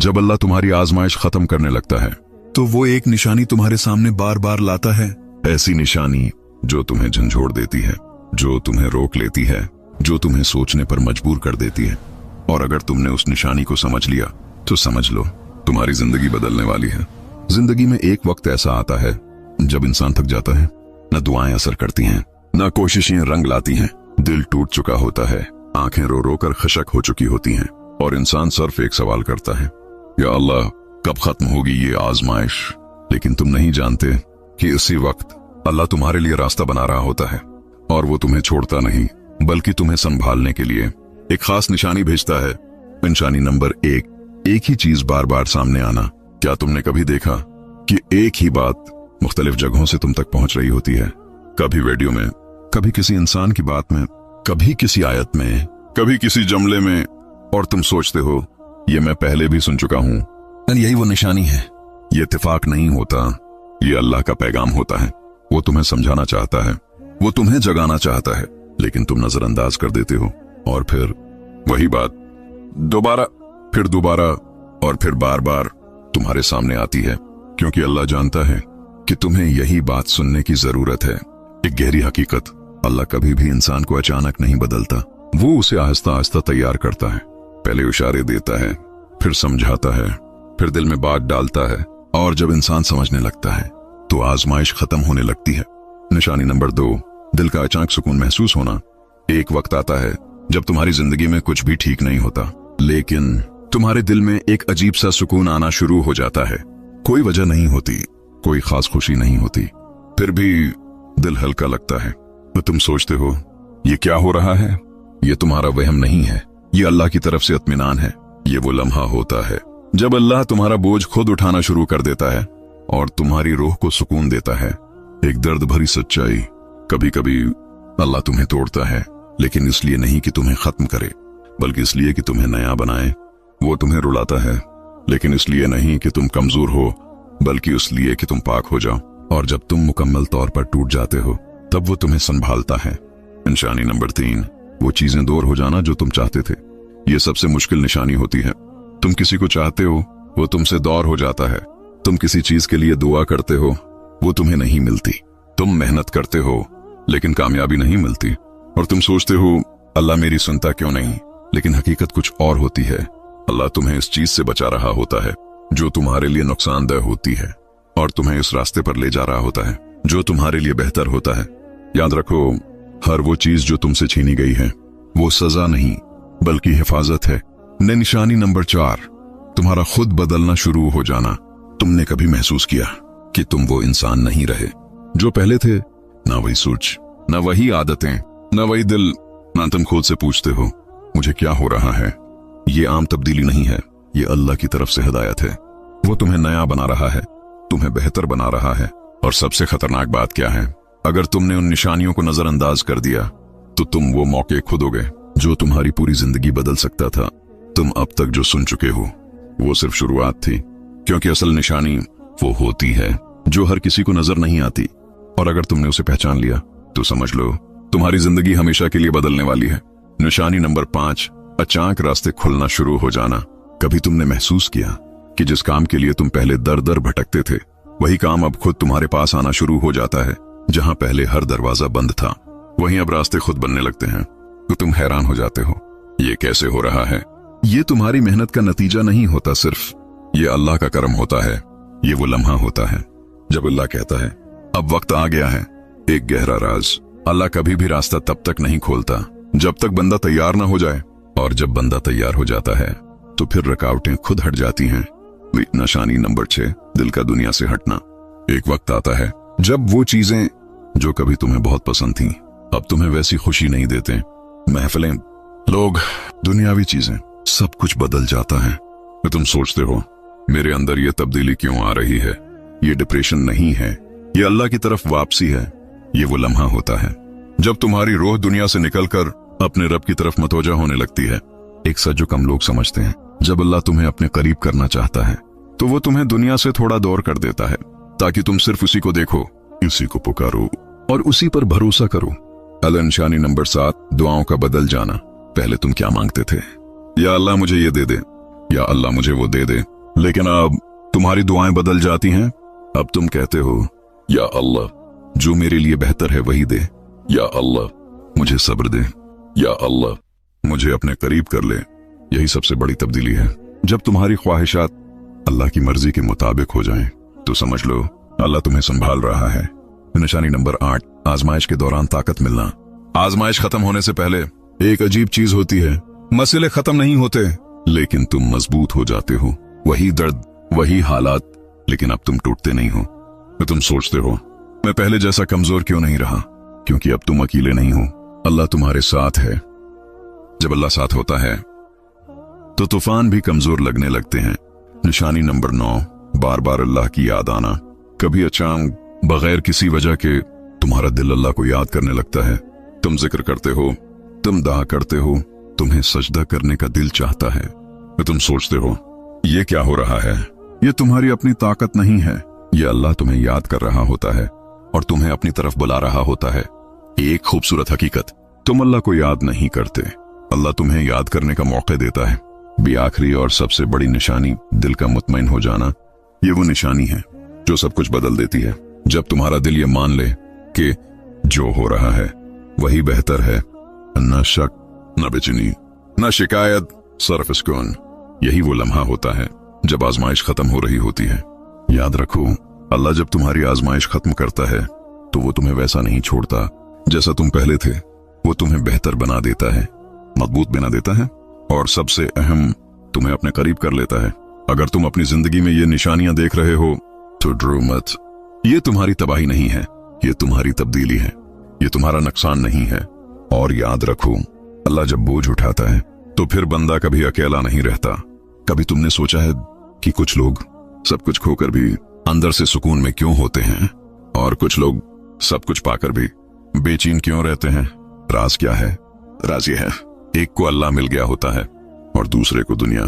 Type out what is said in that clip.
जब अल्लाह तुम्हारी आजमाइश खत्म करने लगता है तो वो एक निशानी तुम्हारे सामने बार बार लाता है, ऐसी निशानी जो तुम्हें झंझोड़ देती है, जो तुम्हें रोक लेती है, जो तुम्हें सोचने पर मजबूर कर देती है। और अगर तुमने उस निशानी को समझ लिया तो समझ लो तुम्हारी जिंदगी बदलने वाली है। जिंदगी में एक वक्त ऐसा आता है जब इंसान थक जाता है, न दुआएं असर करती हैं, न कोशिशें रंग लाती हैं, दिल टूट चुका होता है, आंखें रो रो कर खशक हो चुकी होती हैं, और इंसान सिर्फ एक सवाल करता है, या अल्लाह कब खत्म होगी ये आजमाइश। लेकिन तुम नहीं जानते कि इसी वक्त अल्लाह तुम्हारे लिए रास्ता बना रहा होता है, और वो तुम्हें छोड़ता नहीं बल्कि तुम्हें संभालने के लिए एक खास निशानी भेजता है। निशानी नंबर 1, एक ही चीज बार बार सामने आना। क्या तुमने कभी देखा कि एक ही बात मुख्तलिफ जगहों से तुम तक पहुंच रही होती है? कभी वीडियो में, कभी किसी इंसान की बात में, कभी किसी आयत में, कभी किसी जुमले में, और तुम सोचते हो ये मैं पहले भी सुन चुका हूं। यही वो निशानी है। ये इत्तेफाक नहीं होता, ये अल्लाह का पैगाम होता है। वो तुम्हें समझाना चाहता है, वो तुम्हें जगाना चाहता है, लेकिन तुम नजरअंदाज कर देते हो, और फिर वही बात दोबारा, फिर दोबारा, और फिर बार बार तुम्हारे सामने आती है, क्योंकि अल्लाह जानता है कि तुम्हें यही बात सुनने की जरूरत है। एक गहरी हकीकत, अल्लाह कभी भी इंसान को अचानक नहीं बदलता, वो उसे आहिस्ता आहिस्ता तैयार करता है। पहले इशारे देता है, फिर समझाता है, फिर दिल में बात डालता है, और जब इंसान समझने लगता है तो आजमाइश खत्म होने लगती है। निशानी नंबर 2, दिल का अचानक सुकून महसूस होना। एक वक्त आता है जब तुम्हारी जिंदगी में कुछ भी ठीक नहीं होता, लेकिन तुम्हारे दिल में एक अजीब सा सुकून आना शुरू हो जाता है। कोई वजह नहीं होती, कोई खास खुशी नहीं होती, फिर भी दिल हल्का लगता है। तो तुम सोचते हो ये क्या हो रहा है? ये तुम्हारा वहम नहीं है, ये अल्लाह की तरफ से इत्मीनान है। ये वो लम्हा होता है जब अल्लाह तुम्हारा बोझ खुद उठाना शुरू कर देता है और तुम्हारी रूह को सुकून देता है। एक दर्द भरी सच्चाई, कभी कभी अल्लाह तुम्हें तोड़ता है, लेकिन इसलिए नहीं कि तुम्हें खत्म करे, बल्कि इसलिए कि तुम्हें नया बनाए। वो तुम्हें रुलाता है, लेकिन इसलिए नहीं कि तुम कमजोर हो, बल्कि इसलिए कि तुम पाक हो जाओ। और जब तुम मुकम्मल तौर पर टूट जाते हो तब वो तुम्हें संभालता है। निशानी नंबर 3, वो चीजें दूर हो जाना जो तुम चाहते थे। ये सबसे मुश्किल निशानी होती है। तुम किसी को चाहते हो, वो तुमसे दूर हो जाता है। तुम किसी चीज के लिए दुआ करते हो, वो तुम्हें नहीं मिलती। तुम मेहनत करते हो, लेकिन कामयाबी नहीं मिलती, और तुम सोचते हो अल्लाह मेरी सुनता क्यों नहीं। लेकिन हकीकत कुछ और होती है। अल्लाह तुम्हें इस चीज से बचा रहा होता है जो तुम्हारे लिए नुकसानदेह होती है, और तुम्हें इस रास्ते पर ले जा रहा होता है जो तुम्हारे लिए बेहतर होता है। याद रखो, हर वो चीज जो तुमसे छीनी गई है वो सजा नहीं बल्कि हिफाजत है। निशानी नंबर 4, तुम्हारा खुद बदलना शुरू हो जाना। तुमने कभी महसूस किया कि तुम वो इंसान नहीं रहे जो पहले थे? ना वही सोच, ना वही आदतें, ना वही दिल, ना तुम खुद से पूछते हो मुझे क्या हो रहा है। ये आम तब्दीली नहीं है, ये अल्लाह की तरफ से हिदायत है। वो तुम्हें नया बना रहा है, तुम्हें बेहतर बना रहा है। और सबसे खतरनाक बात क्या है? अगर तुमने उन निशानियों को नजरअंदाज कर दिया तो तुम वो मौके खोदोगे जो तुम्हारी पूरी जिंदगी बदल सकता था। तुम अब तक जो सुन चुके हो वो सिर्फ शुरुआत थी, क्योंकि असल निशानी वो होती है जो हर किसी को नजर नहीं आती, और अगर तुमने उसे पहचान लिया तो समझ लो तुम्हारी जिंदगी हमेशा के लिए बदलने वाली है। निशानी नंबर 5, अचानक रास्ते खुलना शुरू हो जाना। कभी तुमने महसूस किया कि जिस काम के लिए तुम पहले दर दर भटकते थे, वही काम अब खुद तुम्हारे पास आना शुरू हो जाता है। जहां पहले हर दरवाजा बंद था, वहीं अब रास्ते खुद बनने लगते हैं। तो तुम हैरान हो जाते हो, ये कैसे हो रहा है? ये तुम्हारी मेहनत का नतीजा नहीं होता, सिर्फ ये अल्लाह का करम होता है। ये वो लम्हा होता है जब अल्लाह कहता है अब वक्त आ गया है। एक गहरा राज, अल्लाह कभी भी रास्ता तब तक नहीं खोलता जब तक बंदा तैयार ना हो जाए, और जब बंदा तैयार हो जाता है तो फिर रुकावटें खुद हट जाती हैं। निशानी नंबर 6, दिल का दुनिया से हटना। एक वक्त आता है जब वो चीजें जो कभी तुम्हें बहुत पसंद थीं अब तुम्हें वैसी खुशी नहीं देते। महफिलें, लोग, दुनियावी चीजें, सब कुछ बदल जाता है। तो तुम सोचते हो मेरे अंदर ये तब्दीली क्यों आ रही है? ये डिप्रेशन नहीं है, ये अल्लाह की तरफ वापसी है। ये वो लम्हा होता है जब तुम्हारी रूह दुनिया से निकलकर अपने रब की तरफ मतवजा होने लगती है। एक सच जो कम लोग समझते हैं, जब अल्लाह तुम्हें अपने करीब करना चाहता है तो वो तुम्हें दुनिया से थोड़ा दूर कर देता है, ताकि तुम सिर्फ उसी को देखो, उसी को पुकारो और उसी पर भरोसा करो। निशानी नंबर 7, दुआओं का बदल जाना। पहले तुम क्या मांगते थे? या अल्लाह मुझे ये दे दे, या अल्लाह मुझे वो दे दे, लेकिन अब तुम्हारी दुआएं बदल जाती हैं। अब तुम कहते हो, या अल्लाह, जो मेरे लिए बेहतर है वही दे। या अल्लाह, मुझे सब्र दे। या अल्लाह, मुझे अपने करीब कर ले। यही सबसे बड़ी तब्दीली है। जब तुम्हारी ख्वाहिशात अल्लाह की मर्जी के मुताबिक हो जाएं, तो समझ लो अल्लाह तुम्हें संभाल रहा है। निशानी नंबर 8, आजमाइश के दौरान ताकत मिलना। आजमाइश खत्म होने से पहले एक अजीब चीज होती है। मसले खत्म नहीं होते, लेकिन तुम मजबूत हो जाते हो। वही दर्द, वही हालात, लेकिन अब तुम टूटते नहीं हो। तो तुम सोचते हो, मैं पहले जैसा कमजोर क्यों नहीं रहा? क्योंकि अब तुम अकेले नहीं हो, अल्लाह तुम्हारे साथ है। जब अल्लाह साथ होता है तो तूफान भी कमजोर लगने लगते हैं। निशानी नंबर 9, बार बार अल्लाह की याद आना। कभी अचानक बगैर किसी वजह के तुम्हारा दिल अल्लाह को याद करने लगता है। तुम जिक्र करते हो, तुम दुआ करते हो, तुम्हें सजदा करने का दिल चाहता है। तो तुम सोचते हो, ये क्या हो रहा है? ये तुम्हारी अपनी ताकत नहीं है, ये अल्लाह तुम्हें याद कर रहा होता है और तुम्हें अपनी तरफ बुला रहा होता है। एक खूबसूरत हकीकत, तुम अल्लाह को याद नहीं करते, अल्लाह तुम्हें याद करने का मौका देता है। भी आखिरी और सबसे बड़ी निशानी, दिल का मुतमईन हो जाना। ये वो निशानी है जो सब कुछ बदल देती है। जब तुम्हारा दिल ये मान ले कि जो हो रहा है वही बेहतर है, न शक, न बेचैनी, न शिकायत, सिर्फ सुकून। यही वो लम्हा होता है जब आजमाइश खत्म हो रही होती है। याद रखो, अल्लाह जब तुम्हारी आजमाइश खत्म करता है तो वो तुम्हें वैसा नहीं छोड़ता जैसा तुम पहले थे। वो तुम्हें बेहतर बना देता है, मजबूत बना देता है, और सबसे अहम, तुम्हें अपने करीब कर लेता है। अगर तुम अपनी जिंदगी में ये निशानियां देख रहे हो तो डरो मत। ये तुम्हारी तबाही नहीं है, ये तुम्हारी तब्दीली है, ये तुम्हारा नुकसान नहीं है। और याद रखो, अल्लाह जब बोझ उठाता है तो फिर बंदा कभी अकेला नहीं रहता। कभी तुमने सोचा है कि कुछ लोग सब कुछ खोकर भी अंदर से सुकून में क्यों होते हैं, और कुछ लोग सब कुछ पाकर भी बेचैन क्यों रहते हैं? राज क्या है? राज ये है, एक को अल्लाह मिल गया होता है और दूसरे को दुनिया।